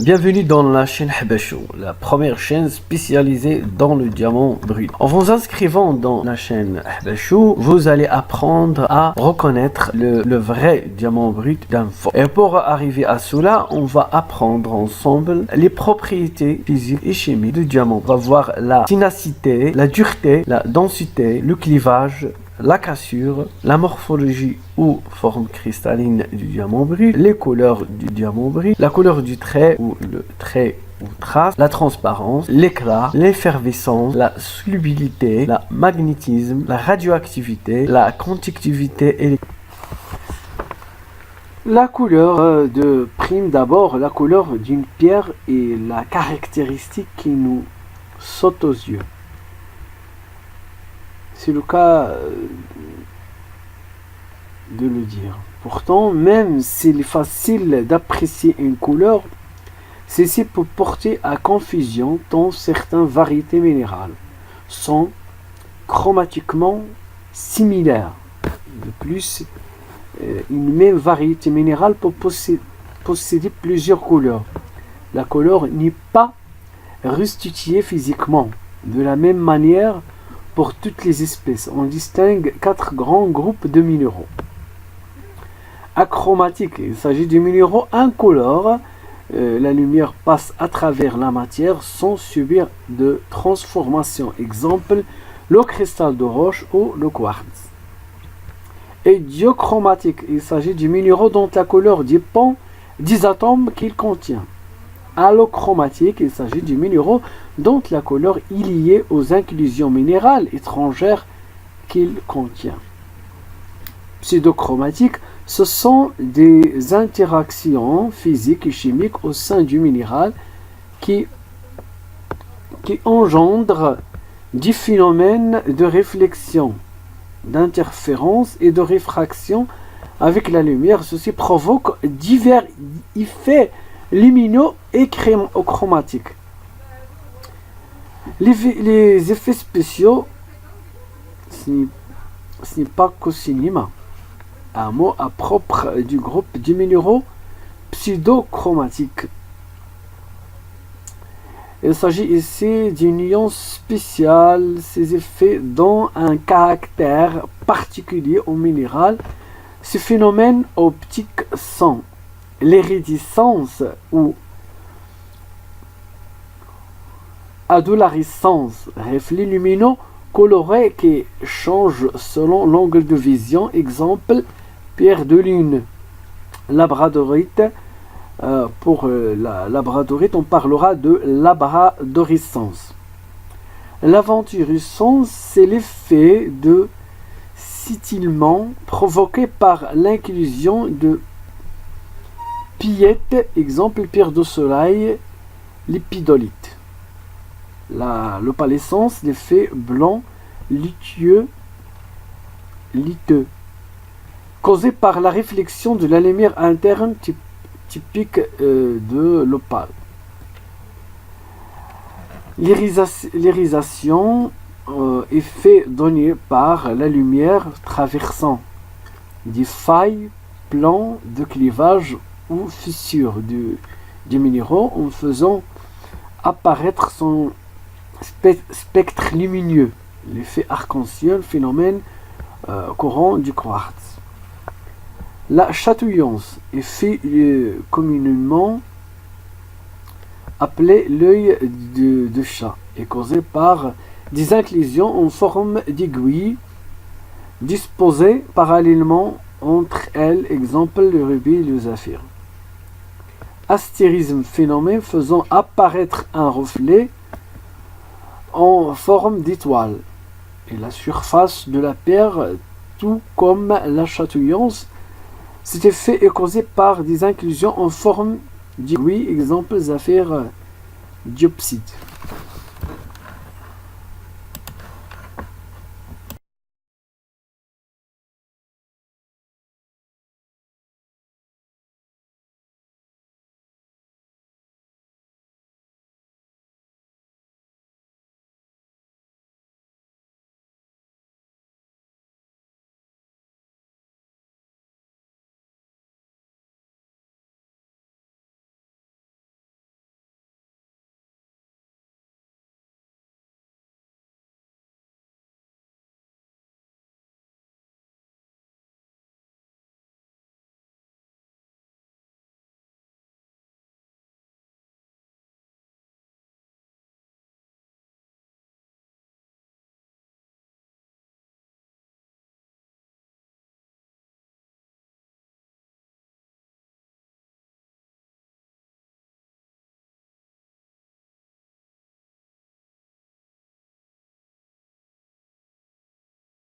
Bienvenue dans la chaîne Habasho, la première chaîne spécialisée dans le diamant brut. En vous inscrivant dans la chaîne Habasho, vous allez apprendre à reconnaître le vrai diamant brut d'un faux. Et pour arriver à cela, on va apprendre ensemble les propriétés physiques et chimiques du diamant. On va voir la ténacité, la dureté, la densité, le clivage, la cassure, la morphologie ou forme cristalline du diamant brut, les couleurs du diamant brut, la couleur du trait ou le trait ou trace, la transparence, l'éclat, l'effervescence, la solubilité, la magnétisme, la radioactivité, la conductivité et la couleur de prime d'abord, la couleur d'une pierre est la caractéristique qui nous saute aux yeux. C'est le cas de le dire. Pourtant, même s'il est facile d'apprécier une couleur, ceci peut porter à confusion tant certaines variétés minérales sont chromatiquement similaires. De plus, une même variété minérale peut posséder plusieurs couleurs. La couleur n'est pas restituée physiquement de la même manière pour toutes les espèces. On distingue 4 grands groupes de minéraux. Achromatique, il s'agit de minéraux incolores. La lumière passe à travers la matière sans subir de transformation. Exemple, le cristal de roche ou le quartz. Et diochromatique, il s'agit de minéraux dont la couleur dépend des atomes qu'il contient. Allochromatique, il s'agit de minéraux dont la couleur est liée aux inclusions minérales étrangères qu'il contient. Pseudochromatique, ce sont des interactions physiques et chimiques au sein du minéral qui engendrent des phénomènes de réflexion, d'interférence et de réfraction avec la lumière. Ceci provoque divers effets lumineux et chromatiques. Les effets spéciaux, ce n'est pas qu'au cinéma. Un mot à propre du groupe de minéraux pseudochromatiques. Il s'agit ici d'une nuance spéciale. Ces effets donnent un caractère particulier au minéral. Ce phénomène optique sont l'iridescence ou adolarescence, reflets lumineux colorés qui changent selon l'angle de vision. Exemple, pierre de lune. Labradorite. Pour la labradorite, on parlera de labradorescence. L'aventurescence, c'est l'effet de scintillement provoqué par l'inclusion de pillettes, exemple pierre de soleil, l'épidolite. L'opalescence, l'effet blanc, liteux, causé par la réflexion de la lumière interne typique de l'opale. L'irisation, effet donné par la lumière traversant des failles, plans de clivage ou fissures du minéraux en faisant apparaître son spectre lumineux, l'effet arc-en-ciel, phénomène courant du quartz. La chatouillance, effet communément appelé l'œil de chat, est causé par des inclusions en forme d'aiguille disposées parallèlement entre elles, exemple le rubis et le saphir. Astérisme, phénomène faisant apparaître un reflet en forme d'étoile et la surface de la pierre, tout comme la chatouillance. Cet effet est causé par des inclusions en forme d'aiguille, exemple saphir diopside.